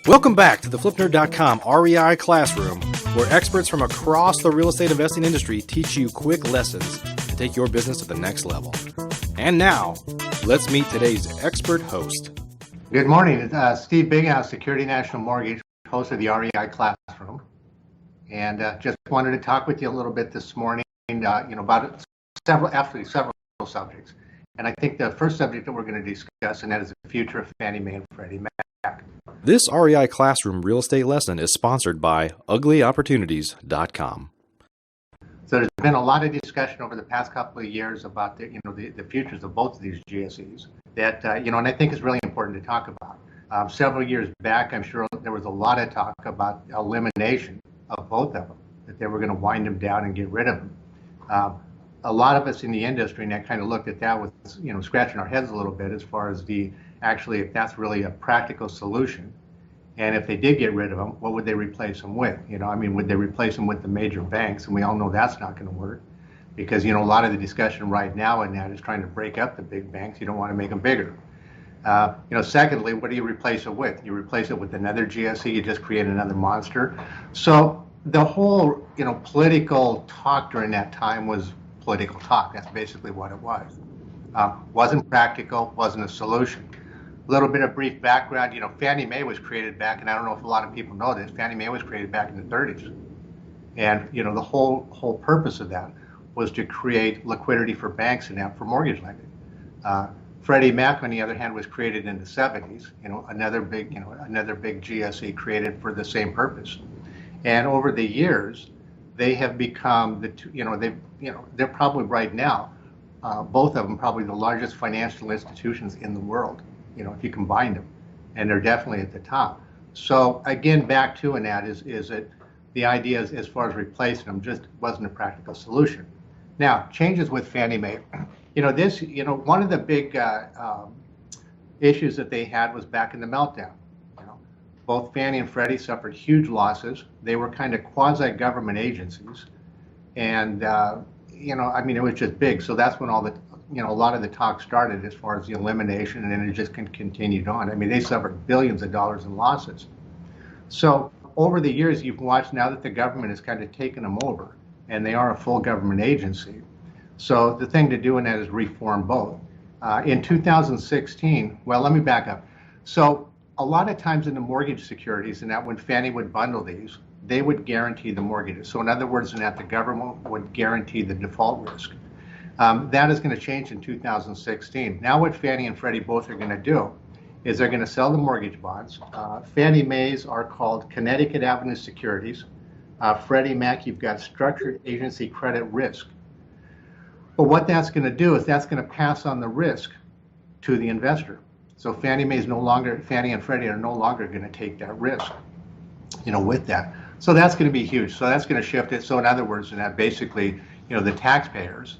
Welcome back to the FlipNerd.com REI Classroom, where experts from across the real estate investing industry teach you quick lessons to take your business to the next level. And now, let's meet today's expert host. Good morning. It's Steve Bighaus, Security National Mortgage, host of the REI Classroom. And just wanted to talk with you a little bit this morning, about several subjects. And I think the first subject that we're going to discuss, and that is the future of Fannie Mae and Freddie Mac. This REI Classroom real estate lesson is sponsored by UglyOpportunities.com. So there's been a lot of discussion over the past couple of years about the futures of both of these GSEs that, and I think it's really important to talk about. Several years back, I'm sure there was a lot of talk about elimination of both of them, that they were going to wind them down and get rid of them. A lot of us in the industry and that kind of looked at that with, scratching our heads a little bit as far as if that's really a practical solution. And if they did get rid of them, what would they replace them with? Would they replace them with the major banks? And we all know that's not going to work because, a lot of the discussion right now in that is trying to break up the big banks. You don't want to make them bigger. Secondly, what do you replace it with? You replace it with another GSE, you just create another monster. So the whole, political talk during that time was political talk. That's basically what it was. Wasn't practical, wasn't a solution. A little bit of brief background, Fannie Mae was created back, and I don't know if a lot of people know this, Fannie Mae was created back in the 30s. And, the whole purpose of that was to create liquidity for banks and that for mortgage lending. Freddie Mac, on the other hand, was created in the 70s, another big GSE created for the same purpose. And over the years, they have become they're probably right now, both of them probably the largest financial institutions in the world, if you combine them, and they're definitely at the top. So again, back to that is that the idea is, as far as replacing them just wasn't a practical solution. Now, changes with Fannie Mae. One of the big issues that they had was back in the meltdown. Both Fannie and Freddie suffered huge losses. They were kind of quasi-government agencies, and it was just big. So that's when a lot of the talk started as far as the elimination, and then it just continued on. They suffered billions of dollars in losses. So over the years, you've watched now that the government has kind of taken them over, and they are a full government agency. So the thing to do in that is reform both. In 2016, well, let me back up. So a lot of times in the mortgage securities, and that when Fannie would bundle these, they would guarantee the mortgages. So in other words, in that the government would guarantee the default risk. That is going to change in 2016. Now what Fannie and Freddie both are going to do is they're going to sell the mortgage bonds. Fannie Mae's are called Connecticut Avenue Securities. Freddie Mac, you've got structured agency credit risk. But what that's going to do is that's going to pass on the risk to the investor. So Fannie and Freddie are no longer going to take that risk, with that. So that's going to be huge. So that's going to shift it. So in other words, that basically, the taxpayers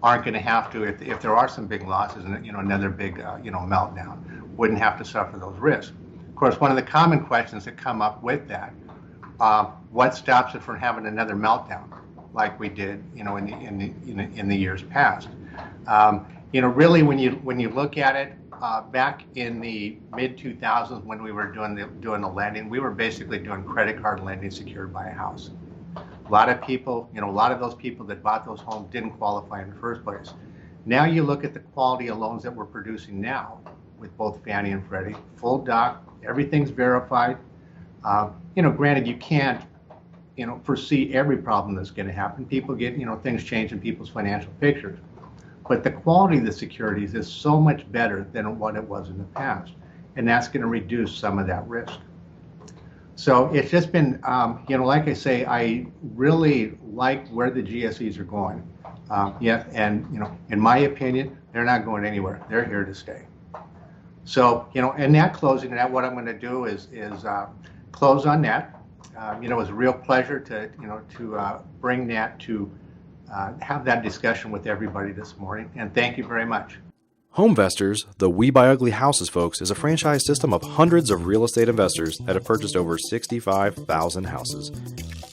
aren't going to have to, if there are some big losses and, another big, meltdown, wouldn't have to suffer those risks. Of course, one of the common questions that come up with that, what stops it from having another meltdown like we did, in the years past? Really, when you look at it, back in the mid-2000s when we were doing the lending, we were basically doing credit card lending secured by a house. A lot of people, a lot of those people that bought those homes didn't qualify in the first place. Now you look at the quality of loans that we're producing now with both Fannie and Freddie, full doc, everything's verified. Granted, you can't, foresee every problem that's going to happen. People get, things change in people's financial pictures. But the quality of the securities is so much better than what it was in the past. And that's going to reduce some of that risk. So it's just been, like I say, I really like where the GSEs are going. In my opinion, they're not going anywhere. They're here to stay. So, in that closing, what I'm going to do is close on that. It was a real pleasure to bring that to have that discussion with everybody this morning, and thank you very much. Homevestors, the We Buy Ugly Houses folks, is a franchise system of hundreds of real estate investors that have purchased over 65,000 houses.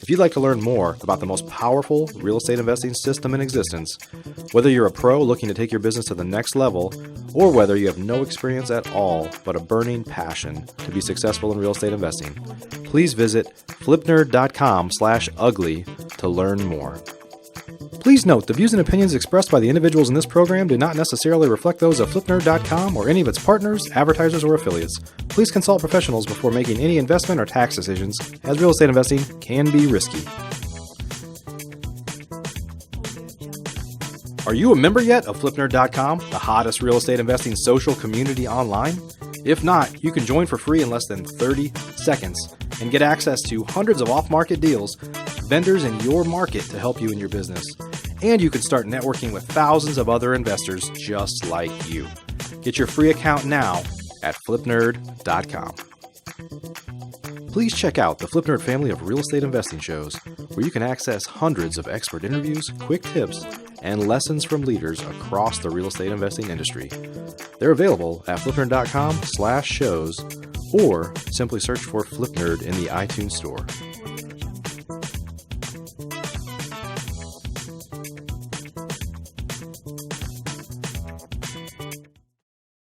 If you'd like to learn more about the most powerful real estate investing system in existence, whether you're a pro looking to take your business to the next level, or whether you have no experience at all but a burning passion to be successful in real estate investing, please visit flipnerd.com/ugly to learn more. Please note, the views and opinions expressed by the individuals in this program do not necessarily reflect those of flipnerd.com or any of its partners, advertisers, or affiliates. Please consult professionals before making any investment or tax decisions, as real estate investing can be risky. Are you a member yet of flipnerd.com, the hottest real estate investing social community online? If not, you can join for free in less than 30 seconds and get access to hundreds of off-market deals, vendors in your market to help you in your business. And you can start networking with thousands of other investors just like you. Get your free account now at flipnerd.com. Please check out the Flipnerd family of real estate investing shows, where you can access hundreds of expert interviews, quick tips, and lessons from leaders across the real estate investing industry. They're available at flipnerd.com/shows, or simply search for Flipnerd in the iTunes store.